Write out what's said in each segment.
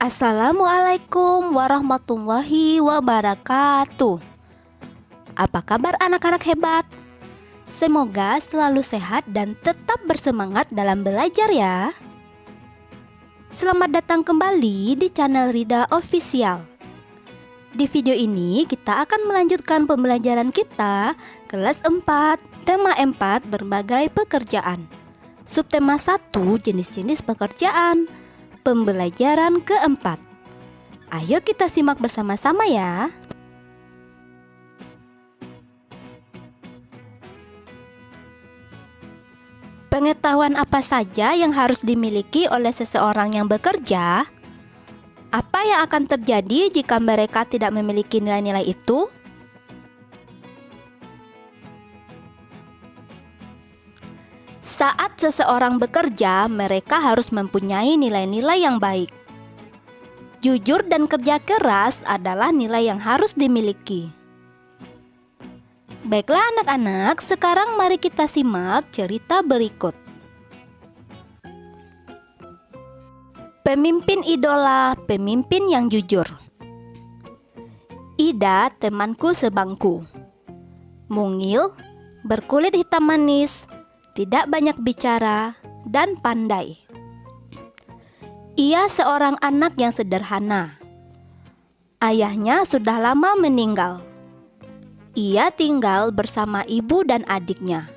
Assalamualaikum warahmatullahi wabarakatuh. Apa kabar anak-anak hebat? Semoga selalu sehat dan tetap bersemangat dalam belajar ya. Selamat datang kembali di channel Rida Official. Di video ini kita akan melanjutkan pembelajaran kita kelas 4, tema 4 berbagai pekerjaan. Subtema 1 jenis-jenis pekerjaan. Pembelajaran keempat. Ayo kita simak bersama-sama ya. Pengetahuan apa saja yang harus dimiliki oleh seseorang yang bekerja? Apa yang akan terjadi jika mereka tidak memiliki nilai-nilai itu? Saat seseorang bekerja, mereka harus mempunyai nilai-nilai yang baik. Jujur dan kerja keras adalah nilai yang harus dimiliki. Baiklah anak-anak, sekarang mari kita simak cerita berikut. Pemimpin idola, pemimpin yang jujur. Ida, temanku sebangku. Mungil, berkulit hitam manis, tidak banyak bicara, dan pandai. Ia seorang anak yang sederhana. Ayahnya sudah lama meninggal. Ia tinggal bersama ibu dan adiknya.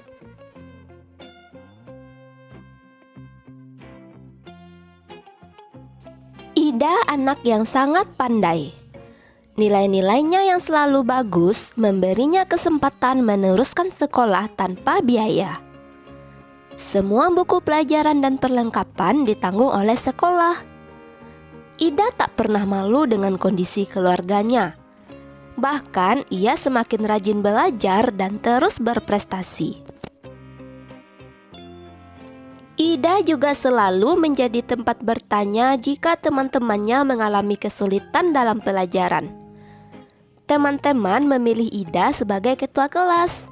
Ida anak yang sangat pandai. Nilai-nilainya yang selalu bagus memberinya kesempatan meneruskan sekolah tanpa biaya. Semua buku pelajaran dan perlengkapan ditanggung oleh sekolah. Ida tak pernah malu dengan kondisi keluarganya. Bahkan ia semakin rajin belajar dan terus berprestasi. Ida juga selalu menjadi tempat bertanya jika teman-temannya mengalami kesulitan dalam pelajaran. Teman-teman memilih Ida sebagai ketua kelas.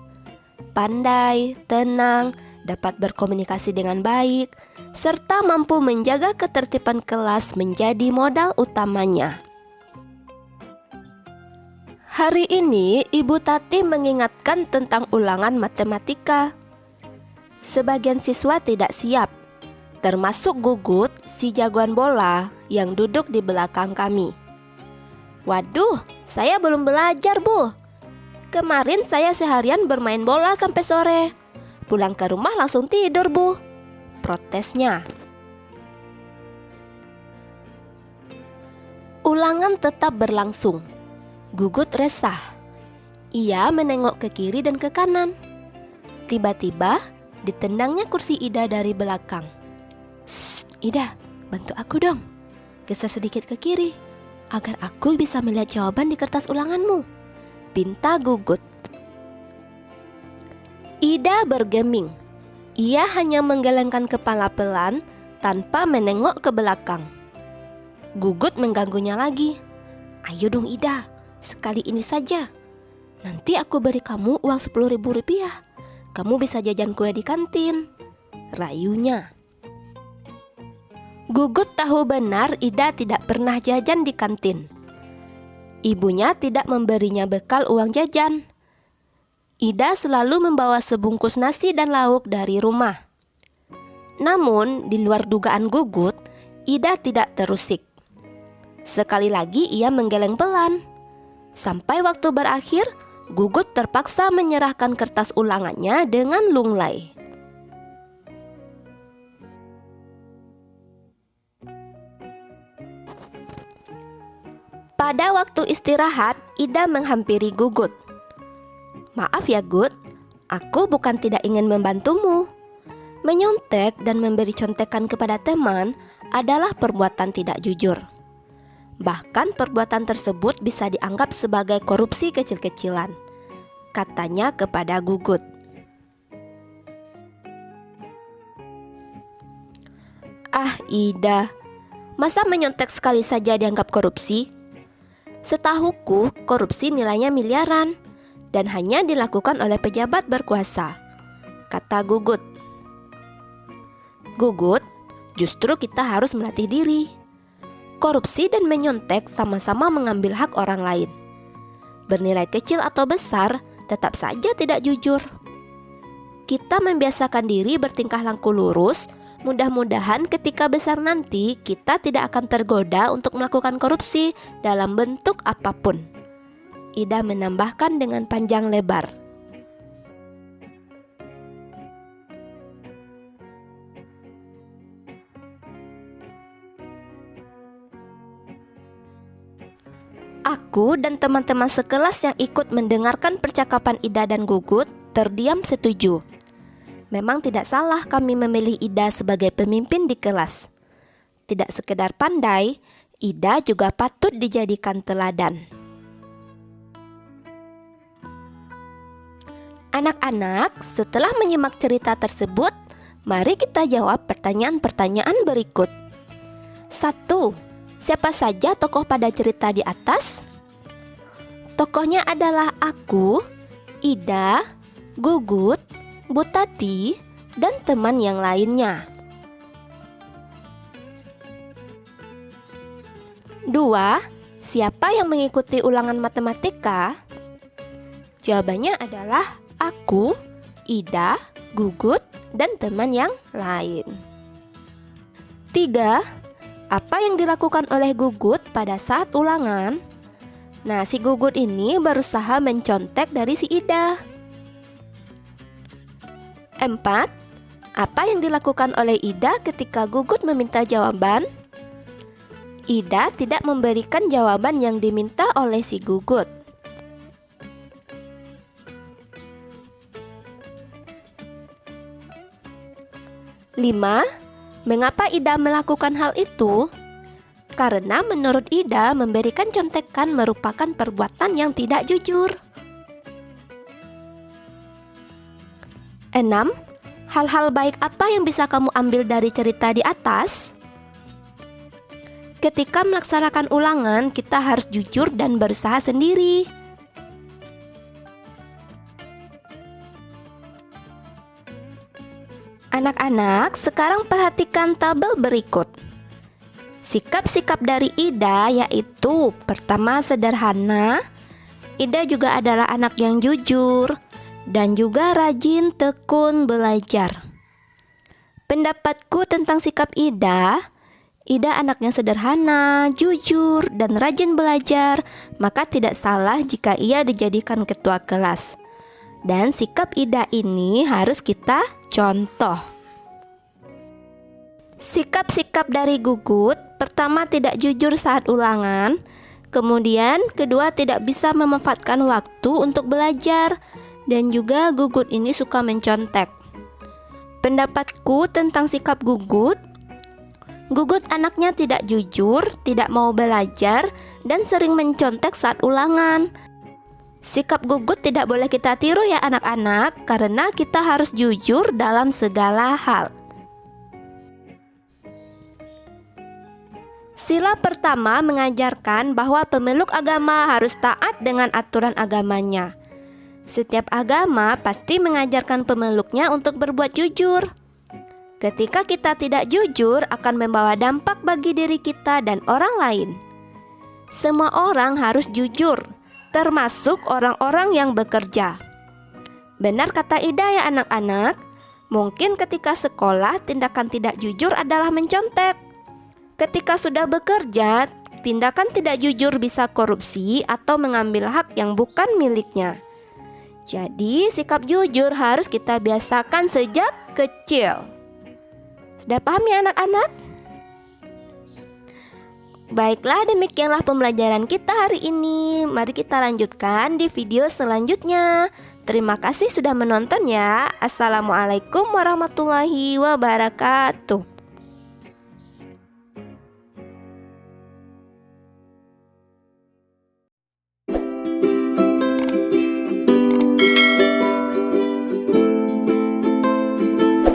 Pandai, tenang, dapat berkomunikasi dengan baik, serta mampu menjaga ketertiban kelas menjadi modal utamanya. Hari ini, Ibu Tati mengingatkan tentang ulangan matematika. Sebagian siswa tidak siap, termasuk Gugut, si jagoan bola yang duduk di belakang kami. Waduh, saya belum belajar, Bu. Kemarin saya seharian bermain bola sampai sore. Pulang ke rumah langsung tidur, Bu, protesnya. Ulangan tetap berlangsung. Gugut resah. Ia menengok ke kiri dan ke kanan. Tiba-tiba ditendangnya kursi Ida dari belakang. "Shh, Ida, bantu aku dong. Geser sedikit ke kiri, agar aku bisa melihat jawaban di kertas ulanganmu," pinta Gugut. Ida bergeming. Ia hanya menggelengkan kepala pelan tanpa menengok ke belakang. Gugut mengganggunya lagi. "Ayo dong Ida, sekali ini saja. Nanti aku beri kamu uang 10.000 rupiah. Kamu bisa jajan kue di kantin," rayunya. Gugut tahu benar Ida tidak pernah jajan di kantin. Ibunya tidak memberinya bekal uang jajan. Ida selalu membawa sebungkus nasi dan lauk dari rumah. Namun, di luar dugaan Gugut, Ida tidak terusik. Sekali lagi ia menggeleng pelan. Sampai waktu berakhir, Gugut terpaksa menyerahkan kertas ulangannya dengan lunglai. Pada waktu istirahat, Ida menghampiri Gugut. "Maaf ya Gut, aku bukan tidak ingin membantumu. Menyontek dan memberi contekan kepada teman adalah perbuatan tidak jujur. Bahkan perbuatan tersebut bisa dianggap sebagai korupsi kecil-kecilan," katanya kepada Gugut. Ah, Ida, masa menyontek sekali saja dianggap korupsi? Setahuku, korupsi nilainya miliaran dan hanya dilakukan oleh pejabat berkuasa, kata Gugut. Gugut, justru kita harus melatih diri. Korupsi dan menyontek sama-sama mengambil hak orang lain. Bernilai kecil atau besar, tetap saja tidak jujur. Kita membiasakan diri bertingkah laku lurus. Mudah-mudahan ketika besar nanti kita tidak akan tergoda untuk melakukan korupsi dalam bentuk apapun. Ida menambahkan dengan panjang lebar. Aku dan teman-teman sekelas yang ikut mendengarkan percakapan Ida dan Gugut terdiam setuju. Memang tidak salah kami memilih Ida sebagai pemimpin di kelas. Tidak sekedar pandai, Ida juga patut dijadikan teladan. Anak-anak, setelah menyimak cerita tersebut, mari kita jawab pertanyaan-pertanyaan berikut. 1. Siapa saja tokoh pada cerita di atas? Tokohnya adalah aku, Ida, Gugut, Bu Tati, dan teman yang lainnya. 2. Siapa yang mengikuti ulangan matematika? Jawabannya adalah aku, Ida, Gugut, dan teman yang lain. 3. Apa yang dilakukan oleh Gugut pada saat ulangan? Nah, si Gugut ini berusaha mencontek dari si Ida. 4. Apa yang dilakukan oleh Ida ketika Gugut meminta jawaban? Ida tidak memberikan jawaban yang diminta oleh si Gugut. 5. Mengapa Ida melakukan hal itu? Karena menurut Ida memberikan contekan merupakan perbuatan yang tidak jujur. 6. Hal-hal baik apa yang bisa kamu ambil dari cerita di atas? Ketika melaksanakan ulangan, kita harus jujur dan berusaha sendiri. Anak-anak, sekarang perhatikan tabel berikut. Sikap-sikap dari Ida yaitu: pertama, sederhana. Ida juga adalah anak yang jujur dan juga rajin tekun belajar. Pendapatku tentang sikap Ida anaknya sederhana, jujur, dan rajin belajar, maka tidak salah jika ia dijadikan ketua kelas. Dan sikap Ida ini harus kita contoh. Sikap-sikap dari Gugut: pertama, tidak jujur saat ulangan. Kemudian, kedua, tidak bisa memanfaatkan waktu untuk belajar. Dan juga Gugut ini suka mencontek. Pendapatku tentang sikap Gugut: Gugut anaknya tidak jujur, tidak mau belajar, dan sering mencontek saat ulangan. Sikap Gugut tidak boleh kita tiru ya anak-anak, karena kita harus jujur dalam segala hal. Sila pertama mengajarkan bahwa pemeluk agama harus taat dengan aturan agamanya. Setiap agama pasti mengajarkan pemeluknya untuk berbuat jujur. Ketika kita tidak jujur, akan membawa dampak bagi diri kita dan orang lain. Semua orang harus jujur, termasuk orang-orang yang bekerja. Benar kata Ida ya anak-anak. Mungkin ketika sekolah, tindakan tidak jujur adalah mencontek. Ketika sudah bekerja, tindakan tidak jujur bisa korupsi atau mengambil hak yang bukan miliknya. Jadi, sikap jujur harus kita biasakan sejak kecil. Sudah paham ya anak-anak? Baiklah, demikianlah pembelajaran kita hari ini. Mari kita lanjutkan di video selanjutnya. Terima kasih sudah menonton ya. Assalamualaikum warahmatullahi wabarakatuh.